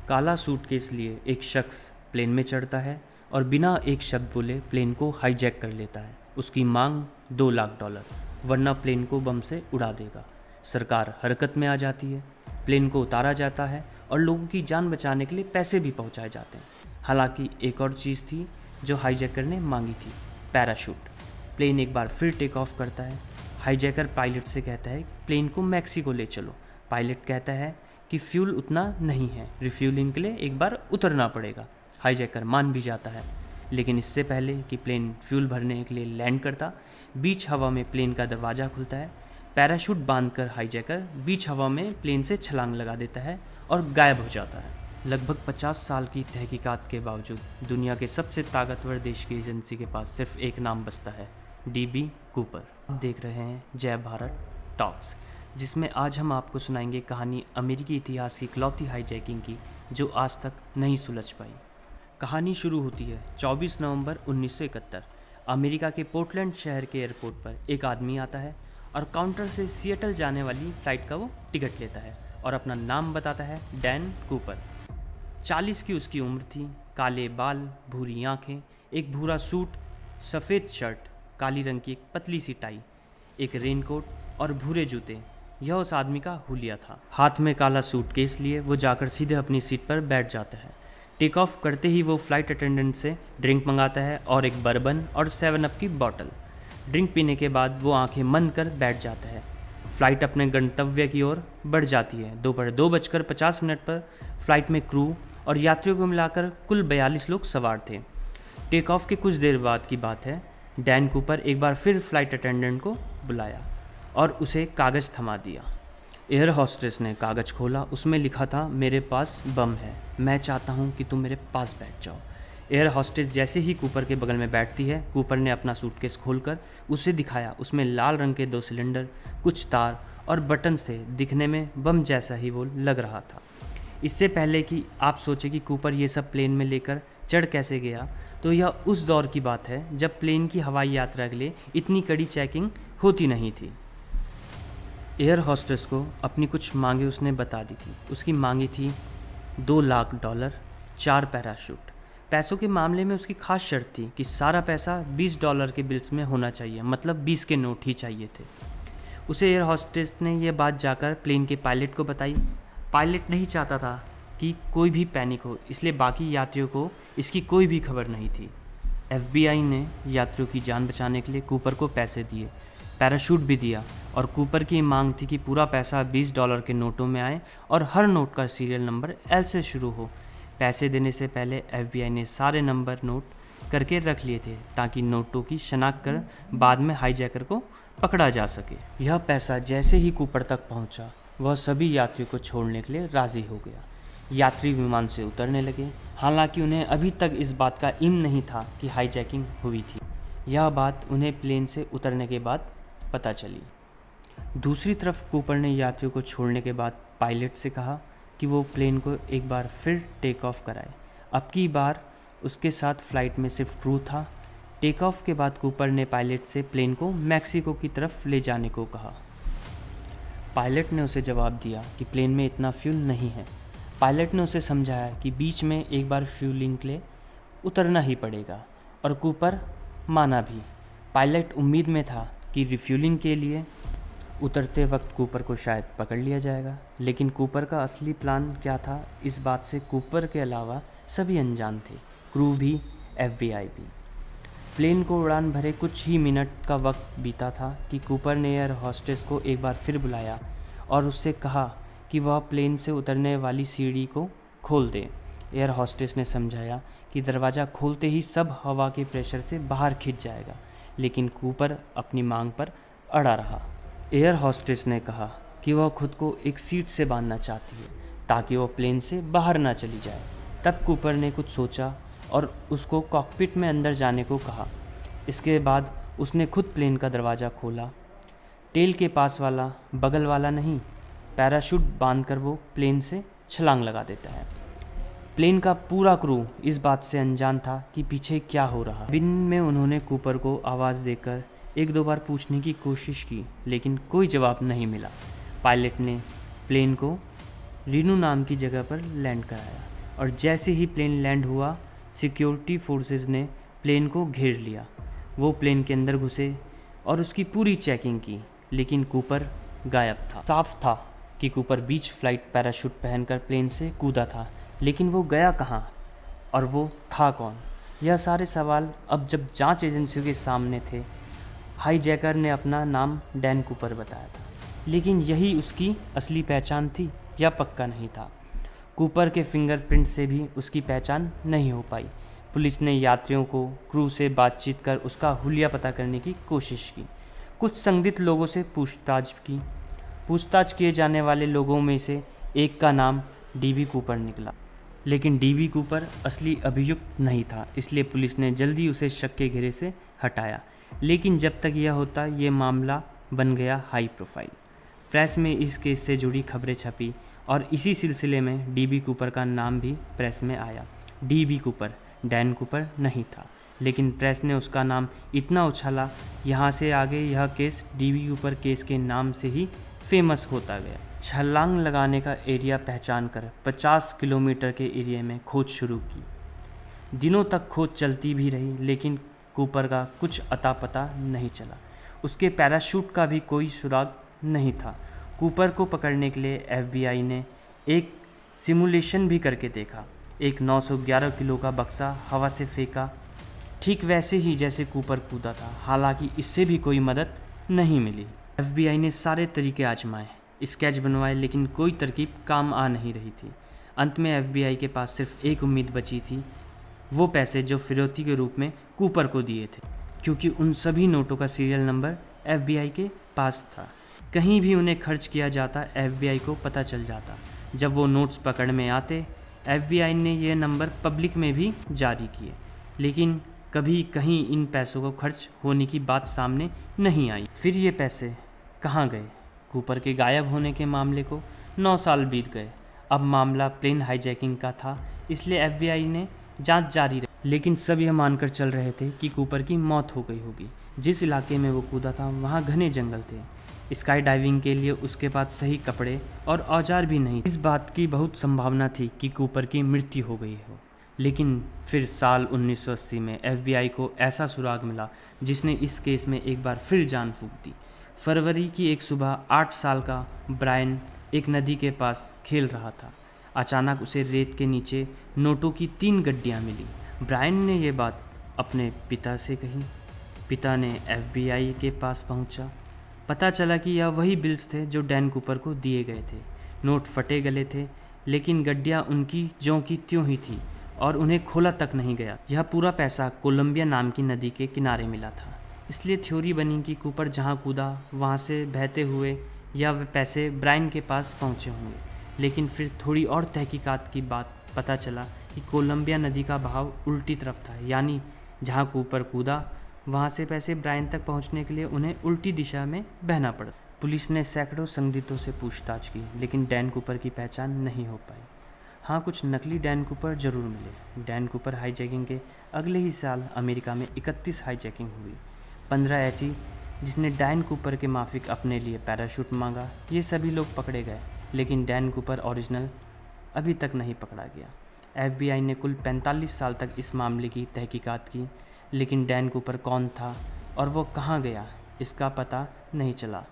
काला सूटकेस लिए एक शख्स प्लेन में चढ़ता है और बिना एक शब्द बोले प्लेन को हाईजैक कर लेता है। उसकी मांग $2 लाख, वरना प्लेन को बम से उड़ा देगा। सरकार हरकत में आ जाती है, प्लेन को उतारा जाता है और लोगों की जान बचाने के लिए पैसे भी पहुंचाए जाते हैं। हालांकि एक और चीज़ थी जो हाईजैकर ने मांगी थी, पैराशूट। प्लेन एक बार फिर टेक ऑफ करता है। हाईजैकर पायलट से कहता है प्लेन को मैक्सिको ले चलो। पायलट कहता है कि फ्यूल उतना नहीं है, रिफ्यूलिंग के लिए एक बार उतरना पड़ेगा। हाईजैकर मान भी जाता है, लेकिन इससे पहले कि प्लेन फ्यूल भरने के लिए लैंड करता, बीच हवा में प्लेन का दरवाज़ा खुलता है। पैराशूट बांधकर हाईजैकर बीच हवा में प्लेन से छलांग लगा देता है और गायब हो जाता है। लगभग 50 साल की तहकीकात के बावजूद दुनिया के सबसे ताकतवर देश की एजेंसी के पास सिर्फ एक नाम बचता है, DB कूपर। आप देख रहे हैं जय भारत टॉक्स, जिसमें आज हम आपको सुनाएंगे कहानी अमेरिकी इतिहास की इकलौती हाईजैकिंग की जो आज तक नहीं सुलझ पाई। कहानी शुरू होती है 24 नवंबर 1971। अमेरिका के पोर्टलैंड शहर के एयरपोर्ट पर एक आदमी आता है और काउंटर से सिएटल जाने वाली फ़्लाइट का वो टिकट लेता है और अपना नाम बताता है, डैन कूपर। 40 की उसकी उम्र थी, काले बाल, भूरी आँखें, एक भूरा सूट, सफ़ेद शर्ट, काली रंग की एक पतली सी टाई, एक रेनकोट और भूरे जूते। यह उस आदमी का हुलिया था। हाथ में काला सूटकेस लिए वो जाकर सीधे अपनी सीट पर बैठ जाता है। टेक ऑफ करते ही वो फ्लाइट अटेंडेंट से ड्रिंक मंगाता है और एक बर्बन और 7 अप की बॉटल। ड्रिंक पीने के बाद वो आंखें बंद कर बैठ जाता है। फ़्लाइट अपने गंतव्य की ओर बढ़ जाती है। दोपहर 2:50 पर फ़्लाइट में क्रू और यात्रियों को मिलाकर कुल 42 लोग सवार थे। टेक ऑफ के कुछ देर बाद की बात है। डैन कूपर एक बार फिर फ्लाइट अटेंडेंट को बुलाया और उसे कागज़ थमा दिया। एयर हॉस्टेस ने कागज़ खोला, उसमें लिखा था, मेरे पास बम है, मैं चाहता हूँ कि तुम मेरे पास बैठ जाओ। एयर हॉस्टेस जैसे ही कूपर के बगल में बैठती है, कूपर ने अपना सूटकेस खोलकर उसे दिखाया। उसमें लाल रंग के 2 सिलेंडर, कुछ तार और बटन थे। दिखने में बम जैसा ही वो लग रहा था। इससे पहले कि आप सोचें कि कूपर ये सब प्लेन में लेकर चढ़ कैसे गया, तो यह उस दौर की बात है जब प्लेन की हवाई यात्रा के लिए इतनी कड़ी चेकिंग होती नहीं थी। एयर हॉस्टेस को अपनी कुछ मांगे उसने बता दी थी। उसकी मांगी थी $2 लाख, 4 पैराशूट। पैसों के मामले में उसकी खास शर्त थी कि सारा पैसा $20 के बिल्स में होना चाहिए, मतलब 20 के नोट ही चाहिए थे। उसे एयर हॉस्टेस ने यह बात जाकर प्लेन के पायलट को बताई। पायलट नहीं चाहता था कि कोई भी पैनिक हो, इसलिए बाकी यात्रियों को इसकी कोई भी खबर नहीं थी। FBI ने यात्रियों की जान बचाने के लिए कूपर को पैसे दिए, पैराशूट भी दिया और कूपर की मांग थी कि पूरा पैसा $20 के नोटों में आए और हर नोट का सीरियल नंबर L से शुरू हो। पैसे देने से पहले FBI ने सारे नंबर नोट करके रख लिए थे ताकि नोटों की शनाख्त कर बाद में हाईजैकर को पकड़ा जा सके। यह पैसा जैसे ही कूपर तक पहुंचा, वह सभी यात्रियों को छोड़ने के लिए राज़ी हो गया। यात्री विमान से उतरने लगे, हालांकि उन्हें अभी तक इस बात का इल्म नहीं था कि हाईजैकिंग हुई थी। यह बात उन्हें प्लेन से उतरने के बाद पता चली। दूसरी तरफ कूपर ने यात्रियों को छोड़ने के बाद पायलट से कहा कि वो प्लेन को एक बार फिर टेक ऑफ कराए। अब की बार उसके साथ फ़्लाइट में सिर्फ क्रू था। टेक ऑफ के बाद कूपर ने पायलट से प्लेन को मैक्सिको की तरफ ले जाने को कहा। पायलट ने उसे जवाब दिया कि प्लेन में इतना फ्यूल नहीं है। पायलट ने उसे समझाया कि बीच में एक बार फ्यूलिंग के लिए उतरना ही पड़ेगा और कूपर माना भी। पायलट उम्मीद में था कि रिफ्यूलिंग के लिए उतरते वक्त कूपर को शायद पकड़ लिया जाएगा, लेकिन कूपर का असली प्लान क्या था, इस बात से कूपर के अलावा सभी अनजान थे, क्रू भी, FBI भी। प्लेन को उड़ान भरे कुछ ही मिनट का वक्त बीता था कि कूपर ने एयर हॉस्टेस को एक बार फिर बुलाया और उससे कहा कि वह प्लेन से उतरने वाली सीढ़ी को खोल दे। एयर हॉस्टेस ने समझाया कि दरवाज़ा खोलते ही सब हवा के प्रेशर से बाहर खिंच जाएगा, लेकिन कूपर अपनी मांग पर अड़ा रहा। एयर हॉस्टेस ने कहा कि वह खुद को एक सीट से बांधना चाहती है ताकि वह प्लेन से बाहर ना चली जाए। तब कूपर ने कुछ सोचा और उसको कॉकपिट में अंदर जाने को कहा। इसके बाद उसने खुद प्लेन का दरवाज़ा खोला। टेल के पास वाला, बगल वाला नहीं, पैराशूट बांधकर वो प्लेन से छलांग लगा देता है। प्लेन का पूरा क्रू इस बात से अनजान था कि पीछे क्या हो रहा। बिन में उन्होंने कूपर को आवाज़ देकर 1-2 बार पूछने की कोशिश की, लेकिन कोई जवाब नहीं मिला। पायलट ने प्लेन को रीनू नाम की जगह पर लैंड कराया। और जैसे ही प्लेन लैंड हुआ सिक्योरिटी फोर्सेस ने प्लेन को घेर लिया। वो प्लेन के अंदर घुसे और उसकी पूरी चेकिंग की, लेकिन कूपर गायब था। साफ था कि कूपर बीच फ्लाइट पैराशूट पहनकर प्लेन से कूदा था, लेकिन वो गया कहाँ और वो था कौन? यह सारे सवाल अब जब जांच एजेंसियों के सामने थे। हाईजैकर ने अपना नाम डैन कूपर बताया था, लेकिन यही उसकी असली पहचान थी या पक्का नहीं था। कूपर के फिंगरप्रिंट से भी उसकी पहचान नहीं हो पाई। पुलिस ने यात्रियों को क्रू से बातचीत कर उसका हुलिया पता करने की कोशिश की। कुछ संदिग्ध लोगों से पूछताछ की। पूछताछ किए जाने वाले लोगों में से एक का नाम डीबी कूपर निकला, लेकिन डीबी कूपर असली अभियुक्त नहीं था, इसलिए पुलिस ने जल्दी उसे शक के घेरे से हटाया। लेकिन जब तक यह होता ये मामला बन गया हाई प्रोफाइल। प्रेस में इस केस से जुड़ी खबरें छपी और इसी सिलसिले में डीबी कूपर का नाम भी प्रेस में आया। डीबी कूपर डैन कूपर नहीं था, लेकिन प्रेस ने उसका नाम इतना उछाला, यहाँ से आगे यह केस डीबी कूपर केस के नाम से ही फेमस होता गया। छलांग लगाने का एरिया पहचान कर 50 किलोमीटर के एरिया में खोज शुरू की। दिनों तक खोज चलती भी रही, लेकिन कूपर का कुछ अता पता नहीं चला। उसके पैराशूट का भी कोई सुराग नहीं था। कूपर को पकड़ने के लिए एफबीआई ने एक सिमुलेशन भी करके देखा। एक 911 किलो का बक्सा हवा से फेंका, ठीक वैसे ही जैसे कूपर कूदा था। हालांकि इससे भी कोई मदद नहीं मिली। एफबीआई ने सारे तरीके आजमाए, स्केच बनवाए, लेकिन कोई तरकीब काम आ नहीं रही थी। अंत में एफबीआई के पास सिर्फ एक उम्मीद बची थी, वो पैसे जो फिरौती के रूप में कूपर को दिए थे, क्योंकि उन सभी नोटों का सीरियल नंबर एफबीआई के पास था। कहीं भी उन्हें खर्च किया जाता एफबीआई को पता चल जाता। जब वो नोट्स पकड़ में आते एफबीआई ने ये नंबर पब्लिक में भी जारी किए, लेकिन कभी कहीं इन पैसों को खर्च होने की बात सामने नहीं आई। फिर ये पैसे कहाँ गए? कूपर के गायब होने के मामले को 9 साल बीत गए। अब मामला प्लेन हाईजैकिंग का था, इसलिए एफबीआई ने जांच जारी रखी, लेकिन सब यह मानकर चल रहे थे कि कूपर की मौत हो गई होगी। जिस इलाके में वो कूदा था वहाँ घने जंगल थे। स्काई डाइविंग के लिए उसके पास सही कपड़े और औजार भी नहीं। इस बात की बहुत संभावना थी कि कूपर की मृत्यु हो गई हो। लेकिन फिर साल 1980 में एफबीआई को ऐसा सुराग मिला जिसने इस केस में एक बार फिर जान फूंक दी। फरवरी की एक सुबह 8 साल का ब्रायन एक नदी के पास खेल रहा था। अचानक उसे रेत के नीचे नोटों की 3 गड्डियाँ मिली। ब्रायन ने ये बात अपने पिता से कही। पिता ने एफबीआई के पास पहुंचा। पता चला कि यह वही बिल्स थे जो डैन कूपर को दिए गए थे। नोट फटे गले थे, लेकिन गड्डियाँ उनकी ज्यों की त्यों ही थी और उन्हें खोला तक नहीं गया। यह पूरा पैसा कोलंबिया नाम की नदी के किनारे मिला था। इसलिए थ्योरी बनी कि कूपर जहाँ कूदा वहाँ से बहते हुए या वे पैसे ब्रायन के पास पहुँचे होंगे। लेकिन फिर थोड़ी और तहकीकात की बात पता चला कि कोलंबिया नदी का बहाव उल्टी तरफ था, यानी जहाँ कूपर कूदा वहाँ से पैसे ब्रायन तक पहुँचने के लिए उन्हें उल्टी दिशा में बहना पड़ा। पुलिस ने सैकड़ों संदिग्धों से पूछताछ की, लेकिन डैन कूपर की पहचान नहीं हो पाई। हाँ, कुछ नकली डैन कूपर जरूर मिले। डैन कूपर हाईजैकिंग के अगले ही साल अमेरिका में 31 हाईजैकिंग हुई। 15 ऐसी जिसने डैन कूपर के माफिक अपने लिए पैराशूट मांगा। ये सभी लोग पकड़े गए, लेकिन डैन कूपर ओरिजिनल अभी तक नहीं पकड़ा गया। एफबीआई ने कुल 45 साल तक इस मामले की तहकीकात की, लेकिन डैन कूपर कौन था और वो कहाँ गया, इसका पता नहीं चला।